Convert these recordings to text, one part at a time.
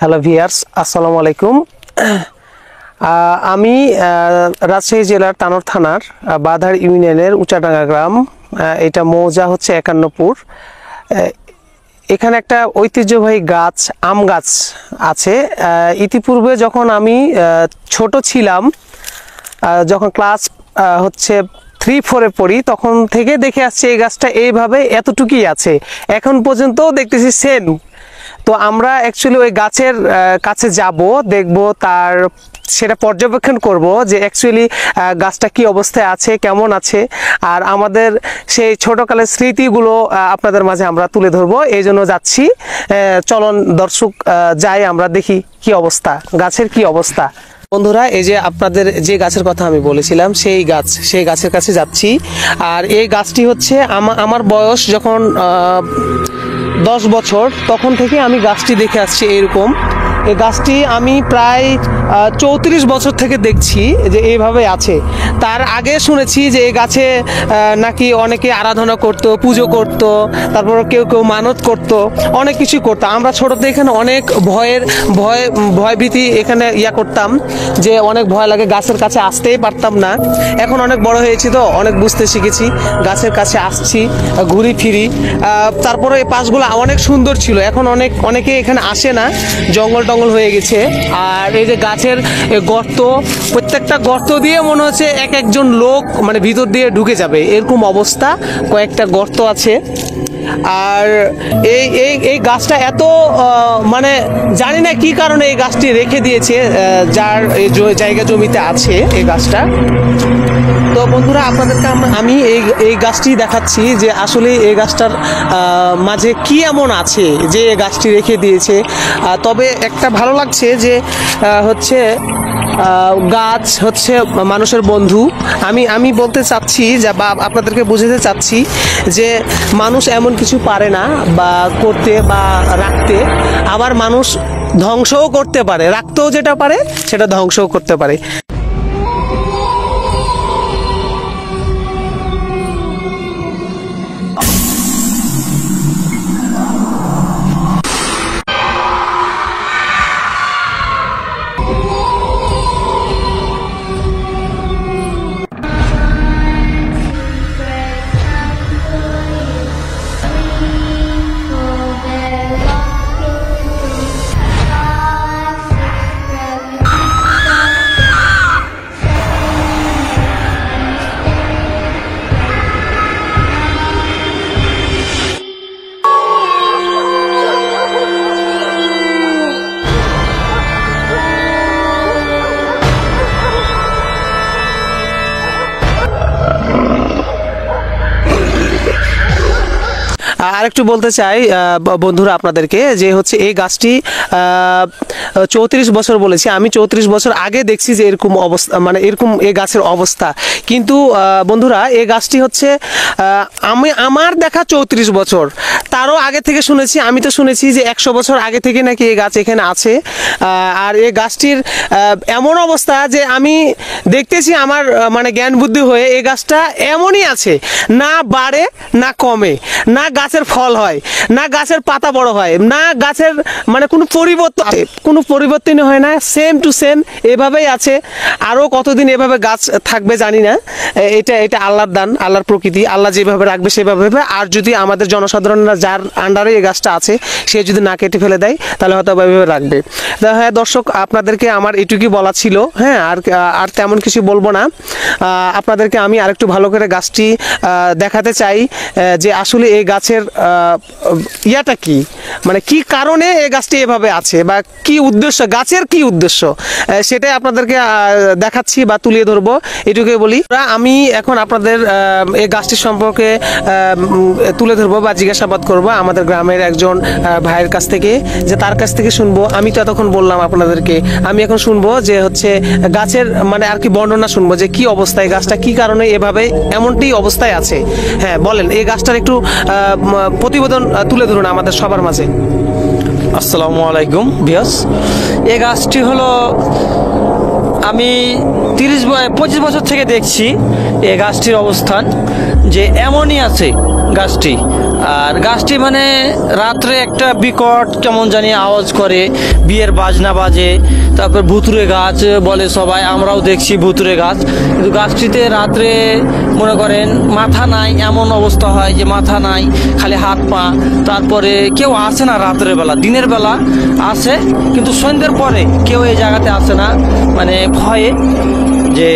Hello viewers, আসসালামু আলাইকুম। আমি রাজশাহী জেলার তানোর থানার বাধার ইউনিয়নের উচাডাঙ্গা গ্রাম, এটা মৌজা হচ্ছে 51পুর। এখানে একটা ঐতিহ্যবাহী গাছ, আম গাছ আছে। ইতিপূর্বে যখন আমি ছোট ছিলাম, যখন ক্লাস হচ্ছে 3-4-এ পড়ি, তখন থেকে দেখে আসছি এই গাছটা এইভাবে এতটুকুই আছে, এখন পর্যন্ত দেখতেছি সেম। তো আমরা অ্যাকচুয়ালি ওই গাছের কাছে যাব, দেখব, তার সেটা পর্যবেক্ষণ করব যে অ্যাকচুয়ালি গাছটা কি অবস্থায় আছে, কেমন আছে, আর আমাদের সেই ছোটকালের স্মৃতিগুলো আপনাদের মাঝে আমরা তুলে ধরবো, এই জন্য যাচ্ছি। চলন দর্শক, যাই আমরা দেখি কি অবস্থা, গাছের কি অবস্থা। বন্ধুরা, এই যে আপনাদের যে গাছের কথা আমি বলেছিলাম, সেই গাছের কাছে যাচ্ছি। আর এই গাছটি হচ্ছে আমার বয়স যখন 10 বছর, তখন থেকে আমি গাছটি দেখে আসছি এরকম। এই গাছটি আমি প্রায় 34 বছর থেকে দেখছি যে এইভাবে আছে। তার আগে শুনেছি যে এই গাছে নাকি অনেকে আরাধনা করত, পুজো করত, তারপর কেউ কেউ মানত করত, অনেক কিছু করতো। আমরা ছোটতে এখানে অনেক ভয়ভীতি এখানে করতাম, যে অনেক ভয় লাগে, গাছের কাছে আসতেই পারতাম না। এখন অনেক বড় হয়েছি, তো অনেক বুঝতে শিখেছি, গাছের কাছে আসছি, ঘুরি ফিরি। তারপরে এই পাশগুলো অনেক সুন্দর ছিল, এখন অনেকে এখানে আসে না, জঙ্গল টঙ্গল হয়ে গেছে। আর এই যে গাছের গর্ত, প্রত্যেকটা গর্ত দিয়ে মনে হচ্ছে একজন লোক মানে ভিতর দিয়ে ঢুকে যাবে, এরকম অবস্থা। কয়েকটা গর্ত আছে। আর এই গাছটা এত মানে জানি না কি কারণে এই গাছটি রেখে দিয়েছে, যার জায়গা জমিতে আছে এই গাছটা। তো বন্ধুরা, আপনাদেরকে আমি এই গাছটি দেখাচ্ছি যে আসলে এই গাছটার মাঝে কি এমন আছে যে এই গাছটি রেখে দিয়েছে। তবে একটা ভালো লাগছে যে হচ্ছে গাছ হচ্ছে মানুষের বন্ধু। আমি বলতে চাচ্ছি যে, বা আপনাদেরকে বুঝাতে চাচ্ছি যে মানুষ এমন কিছু পারে না বা করতে বা রাখতে, আবার মানুষ ধ্বংসও করতে পারে, রাখতেও যেটা পারে সেটা ধ্বংসও করতে পারে। আরেকটু বলতে চাই বন্ধুরা আপনাদেরকে, যে হচ্ছে এই গাছটি 34 বছর বলেছি আমি, 34 বছর আগে দেখছি যে এরকম অবস্থা, মানে এরকম এই গাছের অবস্থা। কিন্তু বন্ধুরা, এই গাছটি হচ্ছে আমার দেখা 34 বছর, তারও আগে থেকে শুনেছি। আমি তো শুনেছি যে 100 বছর আগে থেকে নাকি এই গাছ এখানে আছে। আর এই গাছটির এমন অবস্থা যে আমি দেখতেছি আমার মানে জ্ঞান বুদ্ধি হয়ে এই গাছটা এমনই আছে, না বাড়ে না কমে, না গাছের ফল হয়, না গাছের পাতা বড় হয়, না গাছের মানে কোনো পরিবর্তন হয় না, সেম টু সেম এভাবেই আছে। আরও কতদিন এভাবে গাছ থাকবে জানি না, এটা আল্লাহর দান, আল্লাহর প্রকৃতি, আল্লাহ যেভাবে রাখবে সেভাবে। আর যদি আমাদের জনসাধারণরা যার আন্ডারে এই গাছটা আছে, সে যদি না কেটে ফেলে দেয়, তাহলে হয়তো এভাবে রাখবে। হ্যাঁ দর্শক, আপনাদেরকে আমার এটুকুই বলা ছিল। হ্যাঁ, আর তেমন কিছু বলবো না। আপনাদেরকে আমি আরেকটু ভালো করে গাছটি দেখাতে চাই যে আসলে এই গাছের ইয়াটা কি, মানে কি কারণে এই গাছটি এভাবে আছে, বা কি উদ্দেশ্য, গাছের কি উদ্দেশ্য, সেটাই আপনাদেরকে দেখাচ্ছি বা তুলে ধরবো, এটুকুই বলি। আমি এখন আপনাদের এই গাছটির সম্পর্কে তুলে ধরবো বা জিজ্ঞাসাবাদ করবো আমাদের গ্রামের একজন ভাইয়ের কাছ থেকে, যে তার কাছ থেকে শুনবো। আমি তো এতক্ষণ বললাম আপনাদেরকে, আমি এখন শুনবো যে হচ্ছে গাছের মানে আর কি বর্ণনা শুনবো, যে কি অবস্থায় গাছটা, কি কারণে এভাবে এমনটি অবস্থায় আছে। হ্যাঁ বলেন, এই গাছটার একটু প্রতিবেদন তুলে ধরুন আমাদের সবার মাঝে। আসসালামু আলাইকুম ভিউয়ার্স, এই গাছটি হলো আমি 25 বছর থেকে দেখছি এই গাছটির অবস্থান, যে এমনই আছে গাছটি। আর গাছটি মানে রাত্রে একটা বিকট কেমন জানি আওয়াজ করে, বিয়ের বাজনা বাজে। তারপর ভুতুরে গাছ বলে সবাই, আমরাও দেখছি ভুতুরে গাছ। কিন্তু গাছটিতে রাত্রে মনে করেন মাথা নাই, এমন অবস্থা হয় যে মাথা নাই, খালি হাত পা। তারপরে কেউ আসে না রাত্রের বেলা, দিনের বেলা আসে কিন্তু সন্ধ্যের পরে কেউ এই জায়গাতে আসে না, মানে ভয়ে যে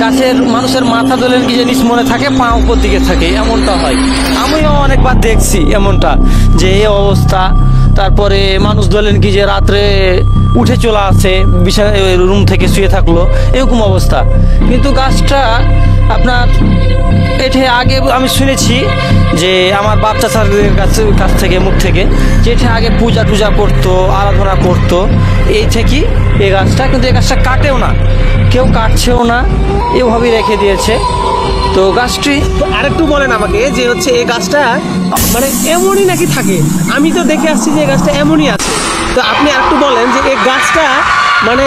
গাছের মানুষের মাথা দোলের কি জিনিস মনে থাকে, পা উপর দিকে থাকে, এমনটা হয়। আমিও অনেকবার দেখছি এমনটা, যে এই অবস্থা। তারপরে মানুষ বলেন কি যে রাত্রে উঠে চলে আসে, বিছানা রুম থেকে শুয়ে থাকলো, এরকম অবস্থা। কিন্তু গাছটা আপনার এটা আগে আমি শুনেছি যে আমার বাপ চাচাদের কাছ থেকে, মুখ থেকে, যে এটা আগে পূজা টুজা করতো, আরাধনা করতো এই থেকেই এই গাছটা। কিন্তু এই গাছটা কাটেও না, কেউ কাটছেও না, এভাবেই রেখে দিয়েছে। তো গাছটি আরেকটু বলেন আমাকে যে হচ্ছে এই গাছটা মানে এমনই নাকি থাকে? আমি তো দেখে আসছি যে এই গাছটা এমনই আছে। তো আপনি আরেকটু বলেন যে এই গাছটা মানে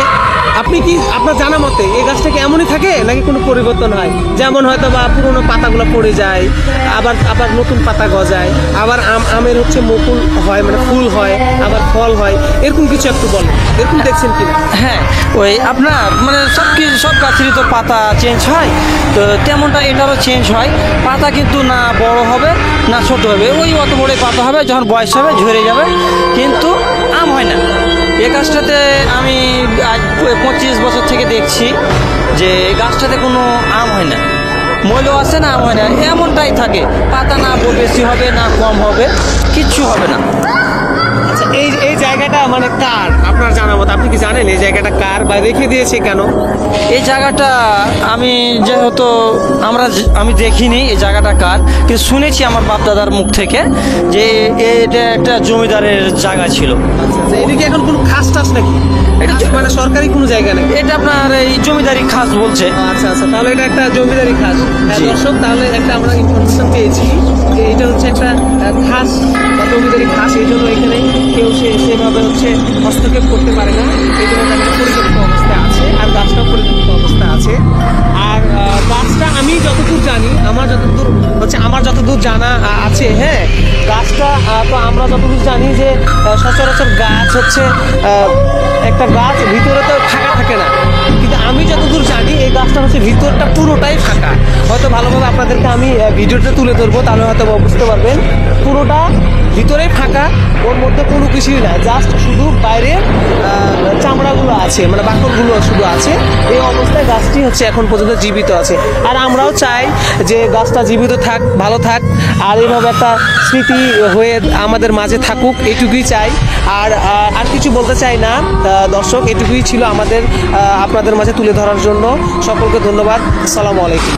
আপনি কি আপনার জানা মতে এই গাছটা কি এমনই থাকে নাকি কোনো পরিবর্তন হয়? যেমন হয়তো বা পুরোনো পাতাগুলো পড়ে যায়, আবার আবার নতুন পাতা গজায়, আবার আমের হচ্ছে মুকুল হয়, মানে ফুল হয়, আবার ফল হয়, এরকম কিছু একটু বলেন। এরকম দেখছেন কিনা? হ্যাঁ, ওই আপনার মানে সব গাছেরই তো পাতা চেঞ্জ হয়, তো তেমনটা এটারও চেঞ্জ হয়। পাতা কিন্তু না বড় হবে না ছোট হবে, ওই অত বড় পাতা হবে, যখন বয়স হবে ঝরে যাবে, কিন্তু আম হয় না। এই গাছটাতে আমি আজ 25 বছর থেকে দেখছি যে গাছটাতে কোনো আম হয় না, ময়ূর আসে না, আম হয় না, এমনটাই থাকে। পাতা না বেশি হবে না কম হবে, কিচ্ছু হবে না। আচ্ছা, এই জায়গাটা মানে কার আপনার জানা মতো? আপনি কি জানেন এই জায়গাটা কার বা রেখে দিয়েছে কেন? এই জায়গাটা আমি যেহেতু আমি দেখিনি এই জায়গাটা কার, কিন্তু শুনেছি আমার বাপ দাদার মুখ থেকে যে এটা একটা জমিদারের জায়গা ছিল। আচ্ছা, এটা কি এখন কোনো খাস টাস নাকি? এটা মানে সরকারি কোনো জায়গা নাকি? এটা আপনার এই জমিদারি খাস বলছে। আচ্ছা আচ্ছা, তাহলে এটা একটা জমিদারি খাস। জি। দর্শক, তাহলে একটা আমরা ইনফরমেশন পেয়েছি যে এটা হচ্ছে একটা খাস বা জমিদারি খাস, এই জন্য এখানে কেউ সেভাবে হচ্ছে হস্তক্ষেপ করতে পারে না, এই জন্য তাদের পরিত্যক্ত অবস্থায় আছে, আর গাছটাও পরিত্যক্ত অবস্থায় আছে। আর গাছটা আমি যতদূর জানি, আমার যতদূর জানা আছে, হ্যাঁ, গাছটা তো আমরা যতদূর জানি যে সচরাচর গাছ হচ্ছে একটা গাছ ভিতরে তো ফাঁকা থাকে না, কিন্তু আমি যতদূর জানি এই গাছটা হচ্ছে ভিতরটা পুরোটাই ফাঁকা। হয়তো ভালোভাবে আপনাদেরকে আমি ভিডিওটা তুলে ধরবো, তাহলে হয়তো বুঝতে পারবেন। পুরোটা ভিতরেই ফাঁকা, ওর মধ্যে কোনো কিছুই না, জাস্ট শুধু বাইরে চামড়াগুলো আছে, মানে বাকলগুলো শুধু আছে। এই অবস্থায় গাছটি হচ্ছে এখন পর্যন্ত জীবিত আছে। আর আমরাও চাই যে গাছটা জীবিত থাক, ভালো থাক, আর এইভাবে একটা স্মৃতি হয়ে আমাদের মাঝে থাকুক, এইটুকুই চাই। আর কিছু বলতে চাই না। দর্শক, এটুকুই ছিল আমাদের আপনাদের মাঝে তুলে ধরার জন্য। সকলকে ধন্যবাদ। আসসালামু আলাইকুম।